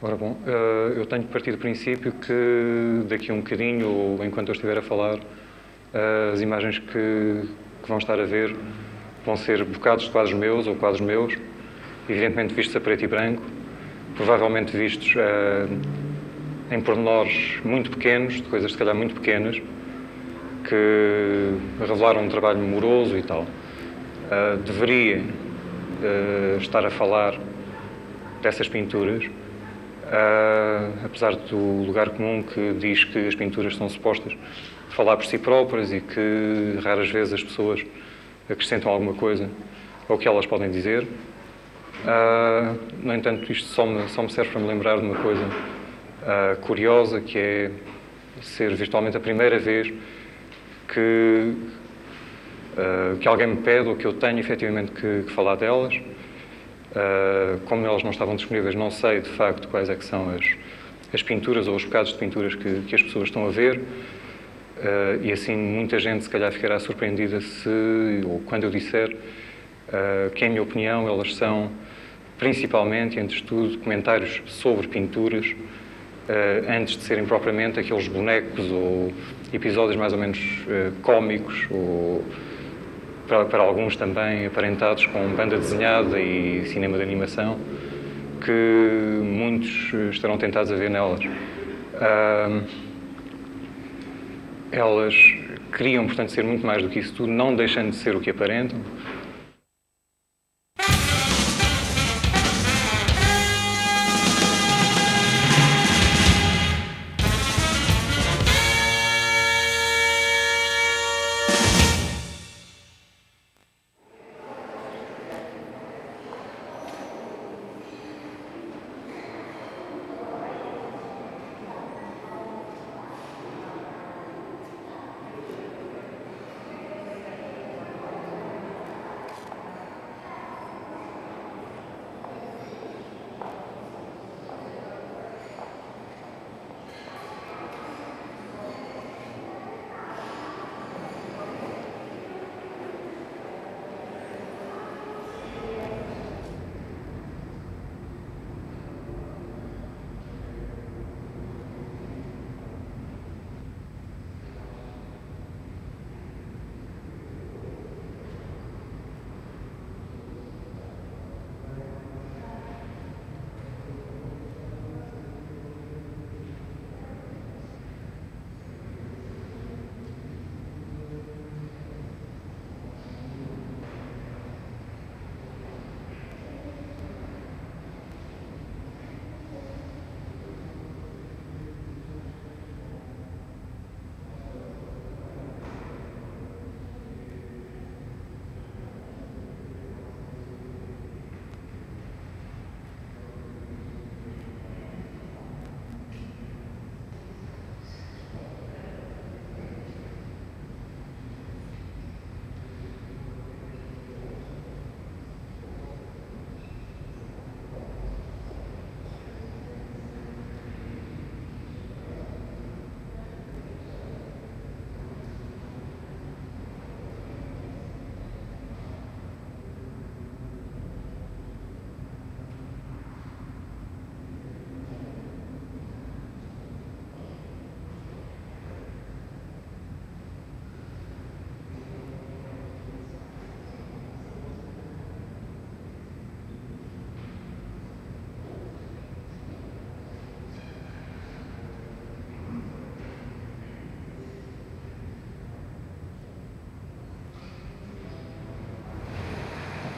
Ora bom, eu tenho que partir do princípio que daqui a um bocadinho, ou enquanto eu estiver a falar, as imagens que vão estar a ver vão ser bocados de quadros meus ou quadros meus, evidentemente vistos a preto e branco, provavelmente vistos em pormenores muito pequenos, de coisas se calhar muito pequenas, que revelaram um trabalho moroso e tal. Deveria estar a falar dessas pinturas, apesar do lugar comum que diz que as pinturas são supostas falar por si próprias e que raras vezes as pessoas acrescentam alguma coisa ao que elas podem dizer. No entanto, isto só me serve para me lembrar de uma coisa curiosa, que é ser virtualmente a primeira vez que alguém me pede ou que eu tenho efetivamente que falar delas. Como elas não estavam disponíveis, não sei de facto quais é que são as pinturas ou os bocados de pinturas que as pessoas estão a ver, e assim muita gente se calhar ficará surpreendida ou quando eu disser que, em minha opinião, elas são principalmente, antes de tudo, comentários sobre pinturas, antes de serem propriamente aqueles bonecos ou episódios mais ou menos cómicos, ou para alguns também aparentados com banda desenhada e cinema de animação, que muitos estarão tentados a ver nelas. Elas queriam, portanto, ser muito mais do que isso tudo, não deixando de ser o que aparentam.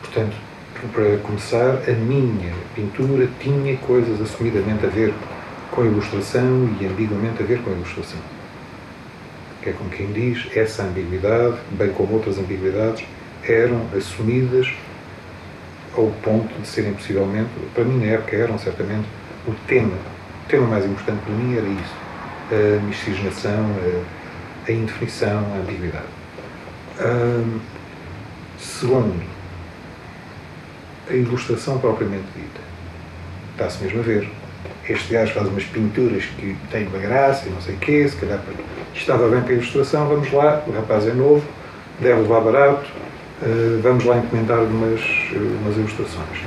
Portanto, para começar, a minha pintura tinha coisas assumidamente a ver com a ilustração e ambiguamente a ver com a ilustração. Que é como quem diz, essa ambiguidade, bem como outras ambiguidades, eram assumidas ao ponto de serem possivelmente, para mim na época eram certamente, o tema mais importante para mim era isso, a miscigenação, a indefinição, a ambiguidade. Segundo, a ilustração propriamente dita. Está-se mesmo a ver. Este gajo faz umas pinturas que têm uma graça e não sei o quê, se calhar estava bem para a ilustração, vamos lá, o rapaz é novo, deve levar barato, vamos lá encomendar umas ilustrações.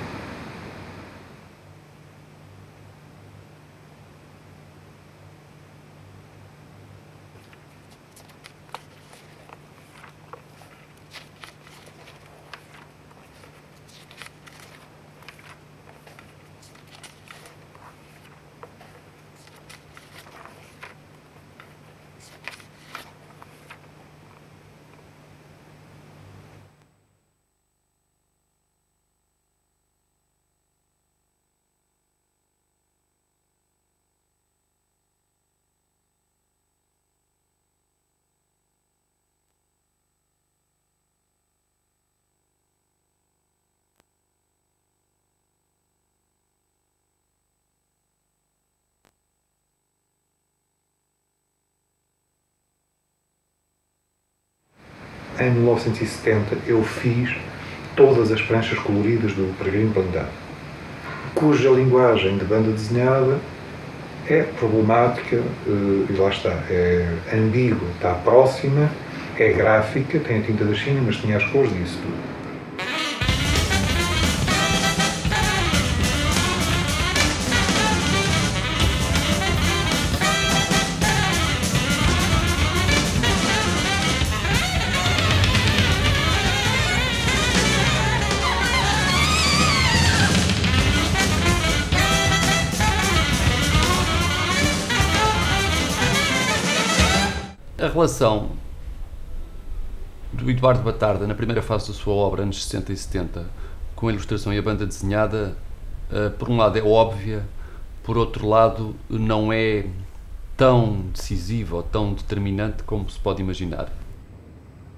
em 1970, eu fiz todas as pranchas coloridas do Peregrino Blindado, cuja linguagem de banda desenhada é problemática, e lá está, é ambígua, está próxima, é gráfica, tem a tinta da China, mas tinha as cores disso tudo. A relação do Eduardo Batarda na primeira fase da sua obra, anos 60 e 70, com a ilustração e a banda desenhada, por um lado é óbvia, por outro lado não é tão decisiva ou tão determinante como se pode imaginar.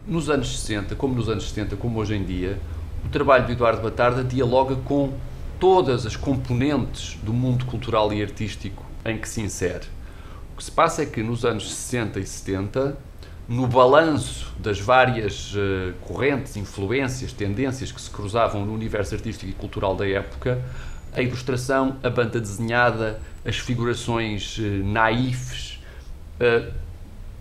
Nos anos 60, como nos anos 70, como hoje em dia, o trabalho de Eduardo Batarda dialoga com todas as componentes do mundo cultural e artístico em que se insere. O que se passa é que nos anos 60 e 70, no balanço das várias correntes, influências, tendências que se cruzavam no universo artístico e cultural da época, a ilustração, a banda desenhada, as figurações naifes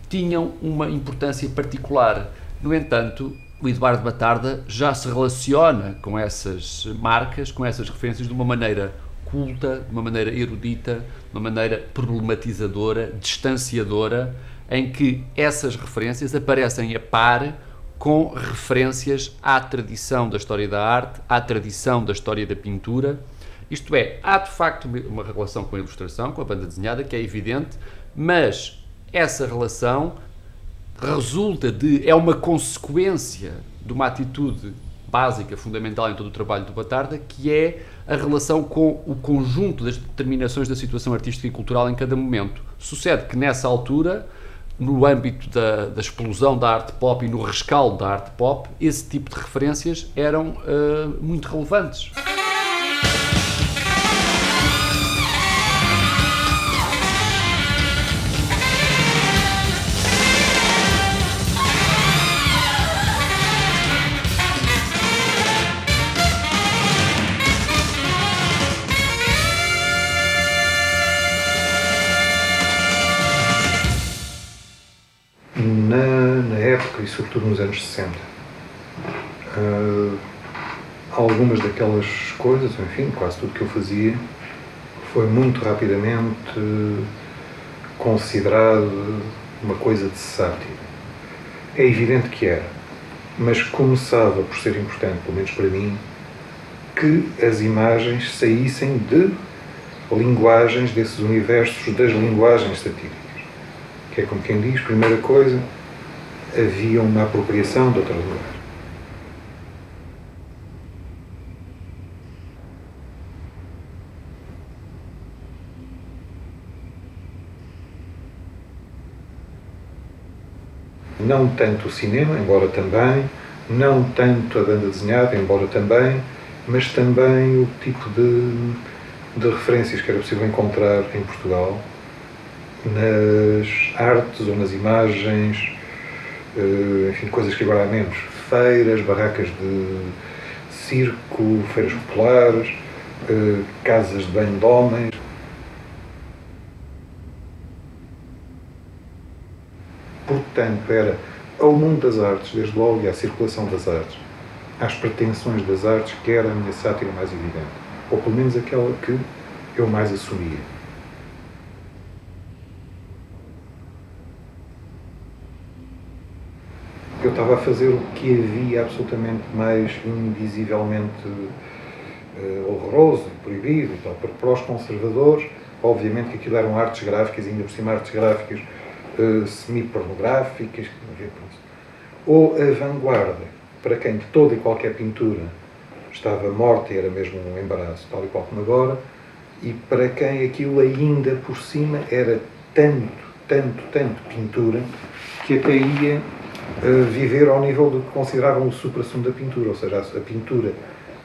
tinham uma importância particular. No entanto, o Eduardo Batarda já se relaciona com essas marcas, com essas referências de uma maneira culta, de uma maneira erudita, de uma maneira problematizadora, distanciadora, em que essas referências aparecem a par com referências à tradição da história da arte, à tradição da história da pintura. Isto é, há de facto uma relação com a ilustração, com a banda desenhada, que é evidente, mas essa relação é uma consequência de uma atitude básica, fundamental em todo o trabalho do Batarda, que é a relação com o conjunto das determinações da situação artística e cultural em cada momento. Sucede que nessa altura, no âmbito da explosão da arte pop e no rescaldo da arte pop, esse tipo de referências eram muito relevantes. Na época, e sobretudo nos anos 60, algumas daquelas coisas, enfim, quase tudo que eu fazia, foi muito rapidamente considerado uma coisa de sátira. É evidente que era, mas começava por ser importante, pelo menos para mim, que as imagens saíssem de linguagens, desses universos das linguagens satíricas. Que é como quem diz, primeira coisa, havia uma apropriação de outro lugar. Não tanto o cinema, embora também, não tanto a banda desenhada, embora também, mas também o tipo de referências que era possível encontrar em Portugal, nas artes ou nas imagens, enfim, coisas que agora há menos, feiras, barracas de circo, feiras populares, casas de banho de homens. Portanto, era ao mundo das artes, desde logo, e à circulação das artes, às pretensões das artes, que era a minha sátira mais evidente, ou pelo menos aquela que eu mais assumia. Eu estava a fazer o que havia absolutamente mais indizivelmente horroroso e proibido e tal. Para os conservadores, obviamente que aquilo eram artes gráficas, ainda por cima artes gráficas semi-pornográficas, ou a vanguarda, para quem toda e qualquer pintura estava morta e era mesmo um embaraço, tal e qual como agora, e para quem aquilo ainda por cima era tanto pintura, que até ia viver ao nível do que consideravam o supra-sumo da pintura, ou seja, a pintura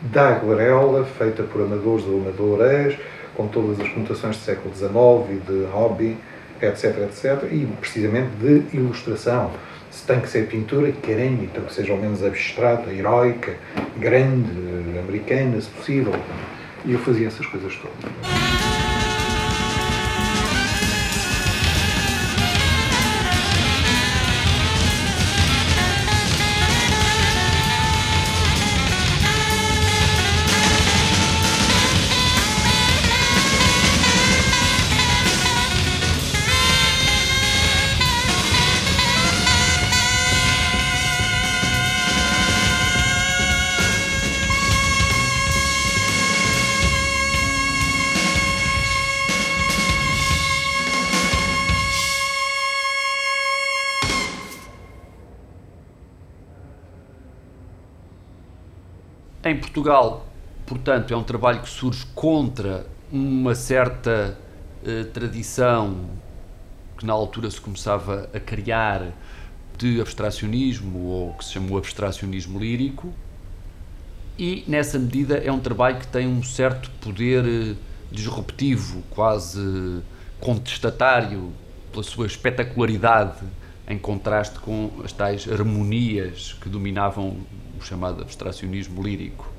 da aguarela, feita por amadores ou amadoras, com todas as conotações do século XIX e de hobby etc, etc, e precisamente de ilustração. Se tem que ser pintura, querem, então que seja ao menos abstrata, heroica, grande, americana, se possível. E eu fazia essas coisas todas. Em Portugal, portanto, é um trabalho que surge contra uma certa tradição que na altura se começava a criar de abstracionismo, ou que se chamou abstracionismo lírico, e nessa medida é um trabalho que tem um certo poder disruptivo, quase contestatário, pela sua espetacularidade, em contraste com as tais harmonias que dominavam o chamado abstracionismo lírico.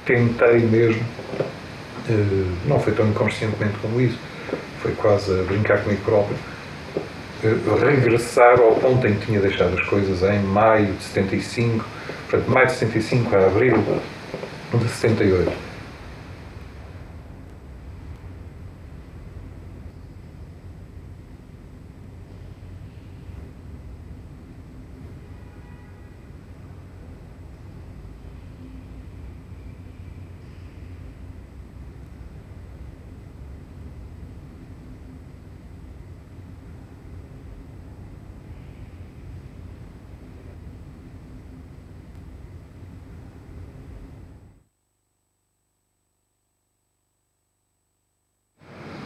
Tentei mesmo, não foi tão inconscientemente como isso, foi quase a brincar comigo próprio, regressar ao ponto em que tinha deixado as coisas em maio de 75, portanto, maio de 75 a abril de 78.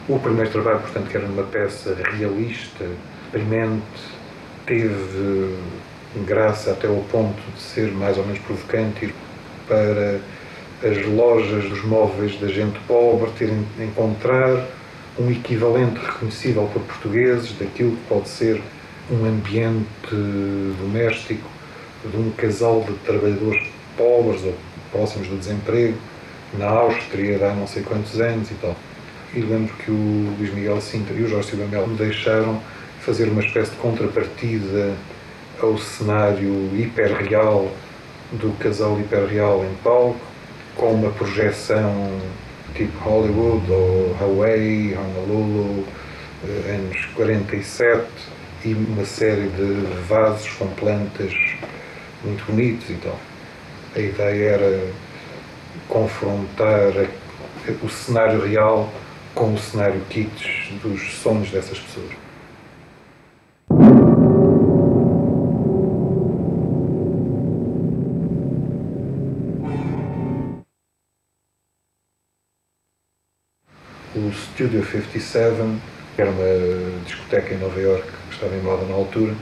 O primeiro trabalho, portanto, que era uma peça realista, experimento, teve graça até ao ponto de ser mais ou menos provocante ir para as lojas dos móveis da gente pobre, encontrar um equivalente reconhecível por portugueses daquilo que pode ser um ambiente doméstico de um casal de trabalhadores pobres ou próximos do desemprego, na Áustria há não sei quantos anos e tal. E lembro que o Luís Miguel Sintra e o Jorge Silva Melo me deixaram fazer uma espécie de contrapartida ao cenário hiperreal do casal hiperreal em palco, com uma projeção tipo Hollywood ou Hawaii, Honolulu, anos 47, e uma série de vasos com plantas muito bonitos e tal. A ideia era confrontar o cenário real com o cenário kitsch dos sonhos dessas pessoas. O Studio 57 era uma discoteca em Nova Iorque que estava em moda na altura.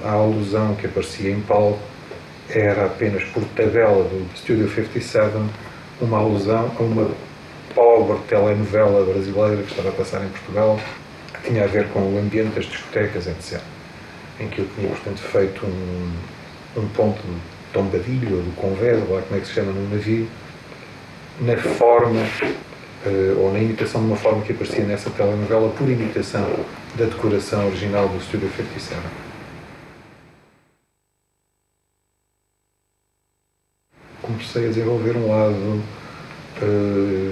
A alusão que aparecia em palco era apenas por tabela do Studio 57 uma alusão a uma pobre telenovela brasileira que estava a passar em Portugal, que tinha a ver com o ambiente das discotecas, etc. Em que eu tinha, portanto, feito um ponto de tombadilho, ou do convés, ou lá como é que se chama num navio, na forma, ou na imitação de uma forma que aparecia nessa telenovela, por imitação da decoração original do Studio 57. Comecei a desenvolver um lado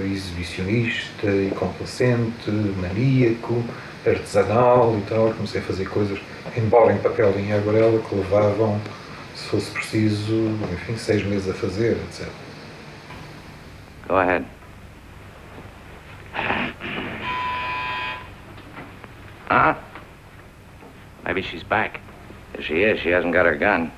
exibicionista e complacente, maníaco, artesanal e tal. Comecei a fazer coisas, embora em papel e em aguarela, que levavam, se fosse preciso, enfim, 6 meses a fazer, etc. Go ahead. Huh? Maybe she's back. If she is, she hasn't got her gun.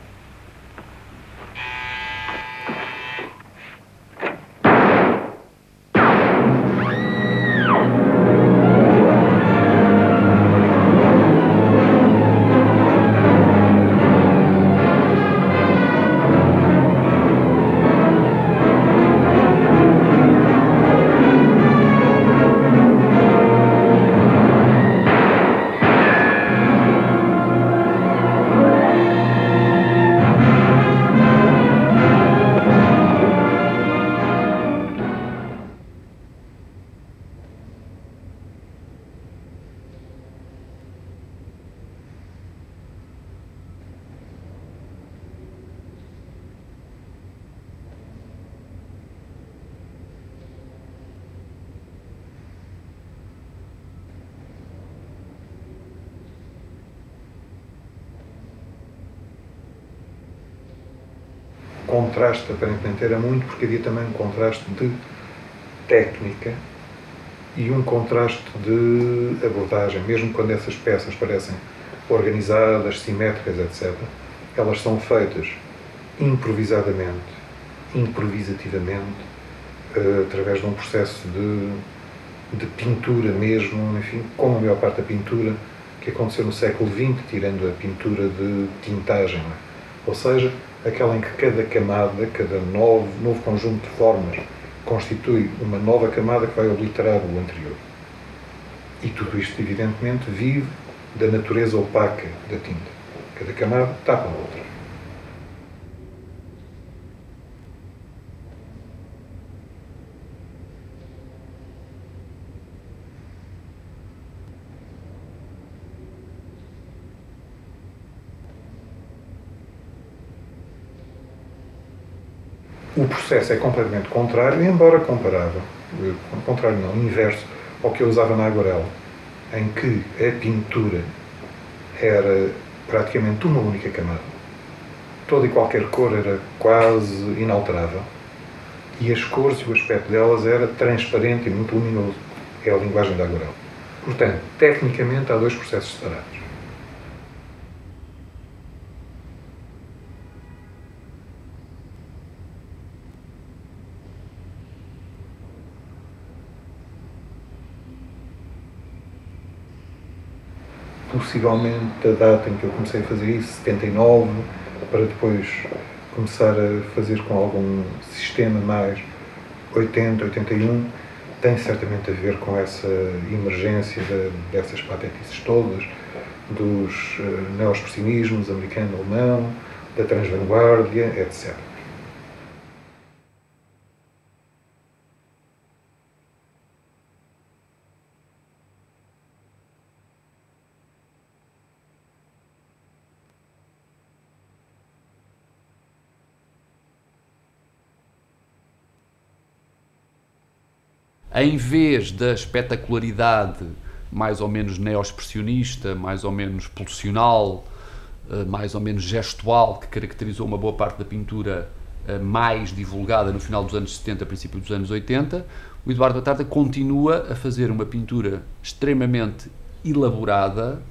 O contraste aparentemente era muito, porque havia também um contraste de técnica e um contraste de abordagem. Mesmo quando essas peças parecem organizadas, simétricas, etc., elas são feitas improvisadamente, improvisativamente, através de um processo de pintura mesmo, enfim, como a maior parte da pintura que aconteceu no século XX, tirando a pintura de tintagem, não é? Ou seja, aquela em que cada camada, cada novo conjunto de formas constitui uma nova camada que vai obliterar o anterior. E tudo isto, evidentemente, vive da natureza opaca da tinta. Cada camada tapa a outra. O processo é completamente contrário, embora comparável, contrário não, inverso ao que eu usava na aguarela, em que a pintura era praticamente uma única camada. Toda e qualquer cor era quase inalterável e as cores e o aspecto delas era transparente e muito luminoso. É a linguagem da aguarela. Portanto, tecnicamente há 2 processos separados. Possivelmente a data em que eu comecei a fazer isso, 79, para depois começar a fazer com algum sistema mais 80, 81, tem certamente a ver com essa emergência dessas patetices todas, dos neoexpressionismos americano-alemão, da transvanguardia, etc. Em vez da espetacularidade mais ou menos neo-expressionista, mais ou menos pulsional, mais ou menos gestual, que caracterizou uma boa parte da pintura mais divulgada no final dos anos 70, princípio dos anos 80, o Eduardo Batarda continua a fazer uma pintura extremamente elaborada,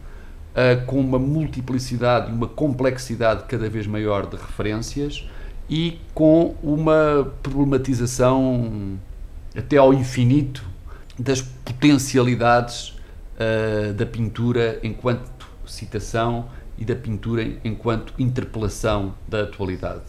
com uma multiplicidade e uma complexidade cada vez maior de referências e com uma problematização até ao infinito das potencialidades da pintura enquanto citação e da pintura enquanto interpelação da atualidade.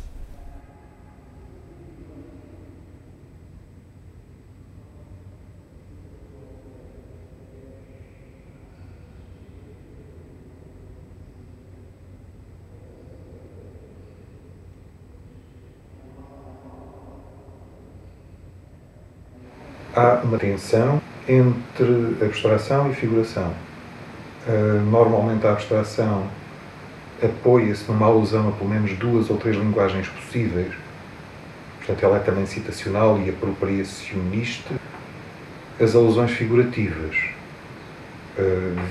Há uma tensão entre abstração e figuração. Normalmente a abstração apoia-se numa alusão a pelo menos 2 ou 3 linguagens possíveis. Portanto, ela é também citacional e apropriacionista. As alusões figurativas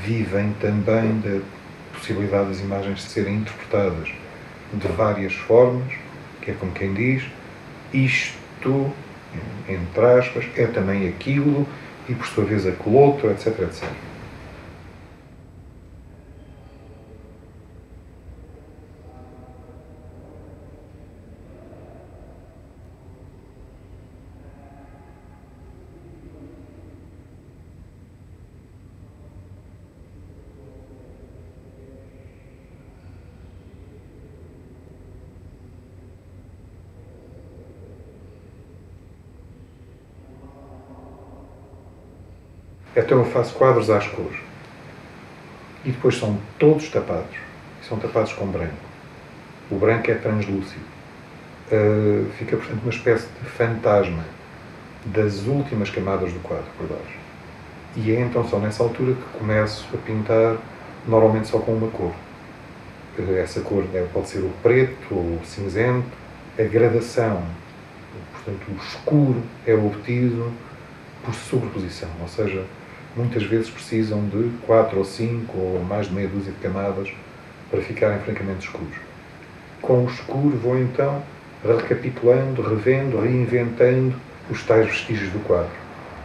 vivem também da possibilidade das imagens de serem interpretadas de várias formas, que é como quem diz, isto, entre aspas, é também aquilo, e por sua vez aquele outro, etc, etc. Então eu faço quadros às cores. E depois são todos tapados. São tapados com branco. O branco é translúcido. Fica, portanto, uma espécie de fantasma das últimas camadas do quadro por baixo. E é então só nessa altura que começo a pintar, normalmente só com uma cor. Essa cor pode ser o preto ou o cinzento. A gradação, portanto, o escuro é obtido por sobreposição, ou seja, muitas vezes precisam de 4 ou 5 ou mais de meia dúzia de camadas para ficarem francamente escuros. Com o escuro vou então recapitulando, revendo, reinventando os tais vestígios do quadro.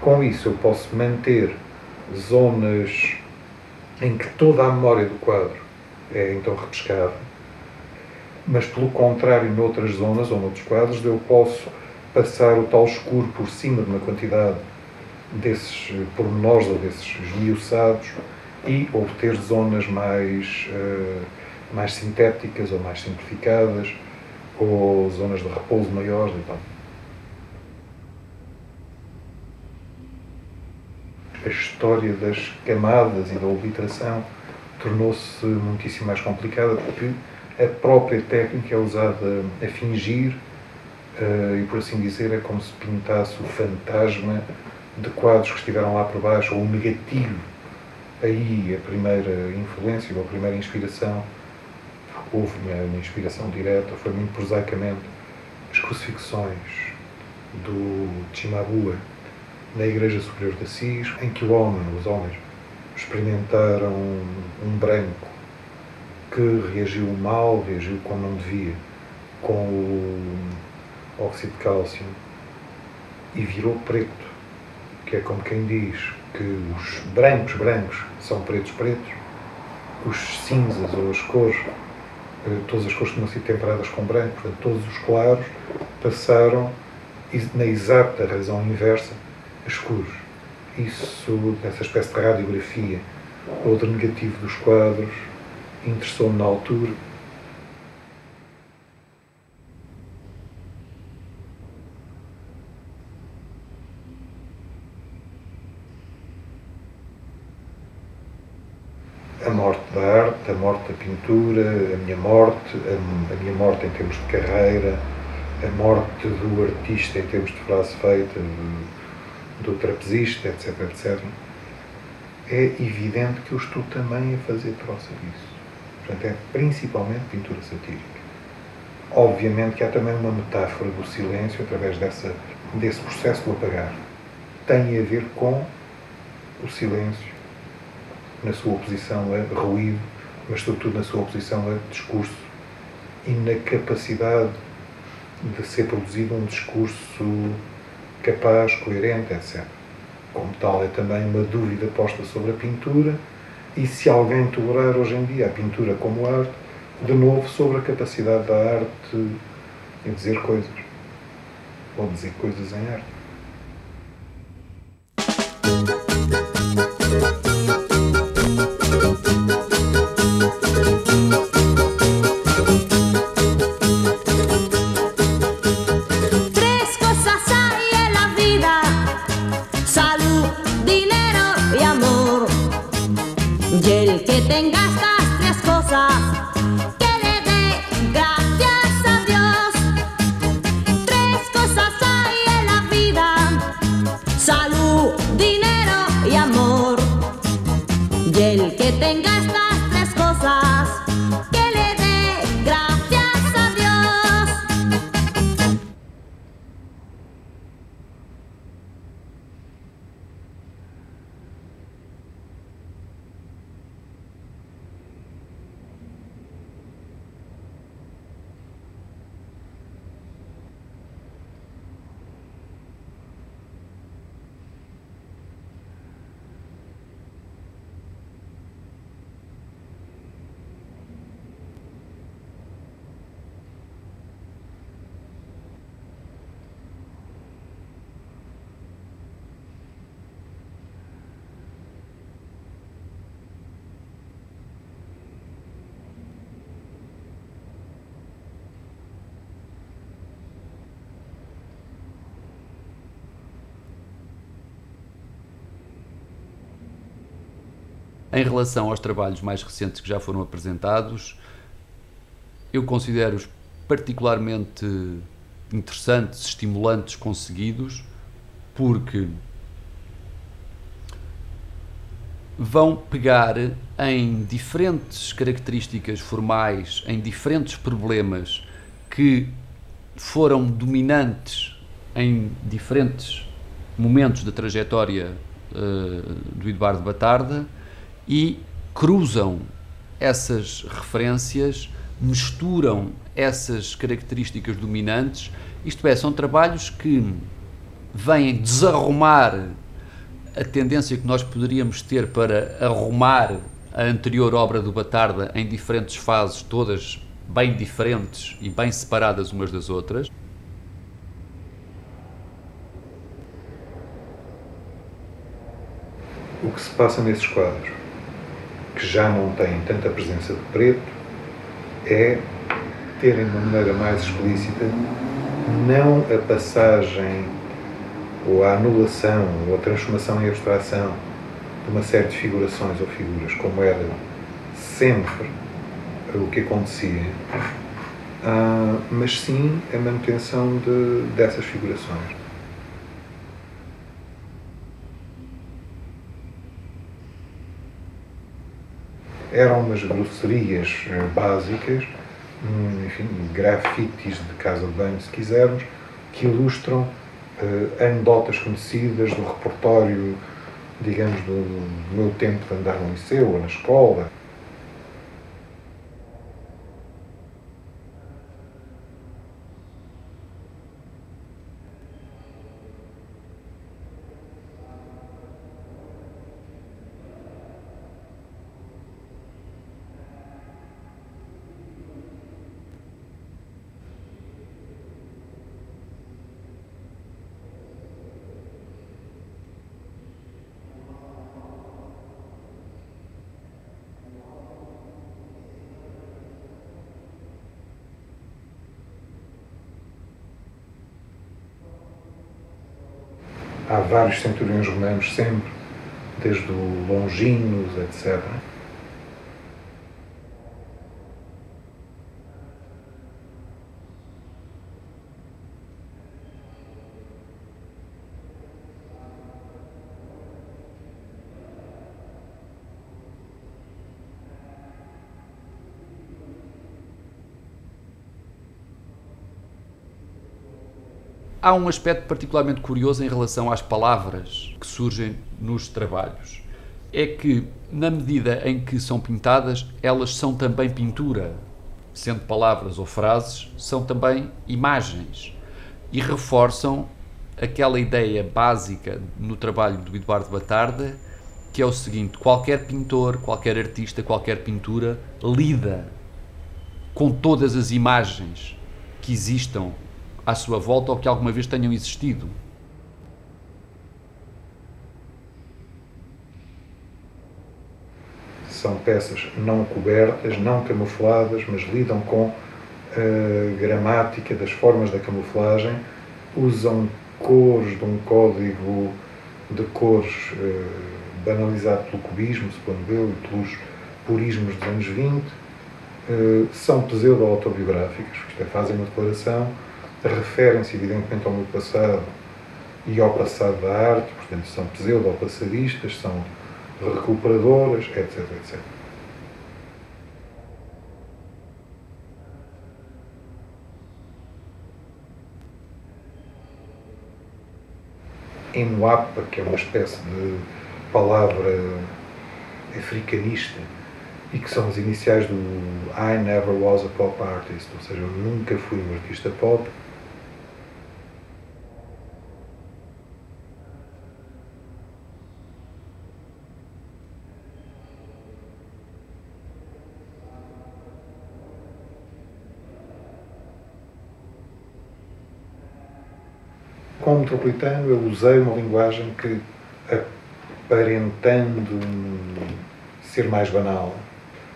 Com isso eu posso manter zonas em que toda a memória do quadro é então repescada, mas pelo contrário, noutras zonas ou noutros quadros eu posso passar o tal escuro por cima de uma quantidade desses pormenores ou desses esmiuçados e obter zonas mais sintéticas ou mais simplificadas ou zonas de repouso maiores e tal. A história das camadas e da obliteração tornou-se muitíssimo mais complicada porque a própria técnica é usada a fingir e, por assim dizer, é como se pintasse o fantasma de quadros que estiveram lá por baixo, ou o negativo. Aí a primeira influência, ou a primeira inspiração, houve uma inspiração direta, foi muito prosaicamente as crucifixões do Cimabue na Igreja Superior de Assis, em que os homens experimentaram um branco que reagiu mal, reagiu como não devia, com o óxido de cálcio e virou preto. Que é como quem diz que os brancos são pretos, os cinzas ou as cores, todas as cores que não são temperadas com branco, portanto todos os claros passaram na exata razão inversa a escuros. Isso, essa espécie de radiografia ou de negativo dos quadros, interessou-me na altura. A morte da arte, a morte da pintura, a minha morte em termos de carreira, a morte do artista em termos de frase feita, do trapezista, etc, etc. É evidente que eu estou também a fazer troça disso. Portanto, é principalmente pintura satírica. Obviamente que há também uma metáfora do silêncio através desse processo do apagar. Tem a ver com o silêncio, na sua oposição a ruído, mas sobretudo na sua oposição a discurso e na capacidade de ser produzido um discurso capaz, coerente, etc. Como tal, é também uma dúvida posta sobre a pintura e se alguém tolerar hoje em dia a pintura como arte, de novo sobre a capacidade da arte em dizer coisas, ou dizer coisas em arte. Em relação aos trabalhos mais recentes que já foram apresentados, eu considero-os particularmente interessantes, estimulantes, conseguidos, porque vão pegar em diferentes características formais, em diferentes problemas que foram dominantes em diferentes momentos da trajetória do Eduardo Batarda e cruzam essas referências, misturam essas características dominantes, isto é, são trabalhos que vêm desarrumar a tendência que nós poderíamos ter para arrumar a anterior obra do Batarda em diferentes fases, todas bem diferentes e bem separadas umas das outras. O que se passa nesses quadros, que já não têm tanta presença de preto, é terem de uma maneira mais explícita não a passagem ou a anulação ou a transformação em abstração de uma série de figurações ou figuras, como era sempre o que acontecia, mas sim a manutenção dessas figurações. Eram umas grosserias básicas, enfim, grafites de casa de banho, se quisermos, que ilustram anedotas conhecidas do repertório, digamos, do meu tempo de andar no liceu ou na escola. Há vários centuriões romanos sempre, desde o Longinos, etc. Há um aspecto particularmente curioso em relação às palavras que surgem nos trabalhos. É que, na medida em que são pintadas, elas são também pintura. Sendo palavras ou frases, são também imagens. E reforçam aquela ideia básica no trabalho do Eduardo Batarda, que é o seguinte: qualquer pintor, qualquer artista, qualquer pintura lida com todas as imagens que existam à sua volta ou que alguma vez tenham existido. São peças não cobertas, não camufladas, mas lidam com a gramática das formas da camuflagem, usam cores de um código de cores banalizado pelo cubismo, supondo eu, e pelos purismos dos anos 20, são pseudo-autobiográficas, isto é, fazem uma declaração, referem-se evidentemente ao meu passado e ao passado da arte, portanto são pseudo-passadistas, são recuperadoras, etc, etc. Nwapa, que é uma espécie de palavra africanista e que são as iniciais do I never was a pop artist, ou seja, eu nunca fui um artista pop. Como metropolitano, eu usei uma linguagem que, aparentando ser mais banal,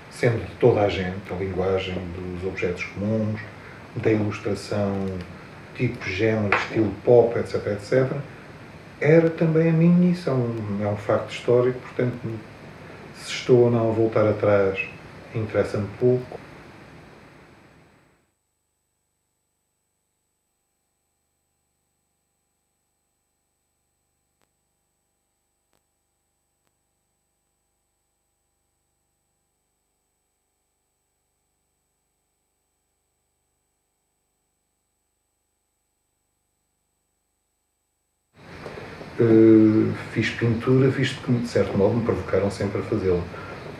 sendo de toda a gente, a linguagem dos objetos comuns, da ilustração tipo, género, estilo pop, etc, etc, era também a minha, isso é um facto histórico, portanto, Se estou ou não a voltar atrás, interessa-me pouco. Fiz pintura, visto que, de certo modo, me provocaram sempre a fazê-la.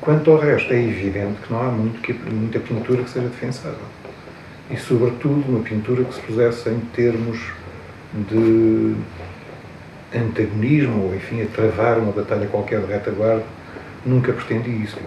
Quanto ao resto, é evidente que não há muita pintura que seja defensável. E, sobretudo, uma pintura que se pusesse em termos de antagonismo, ou, enfim, a travar uma batalha qualquer de retaguarda, nunca pretendi isso.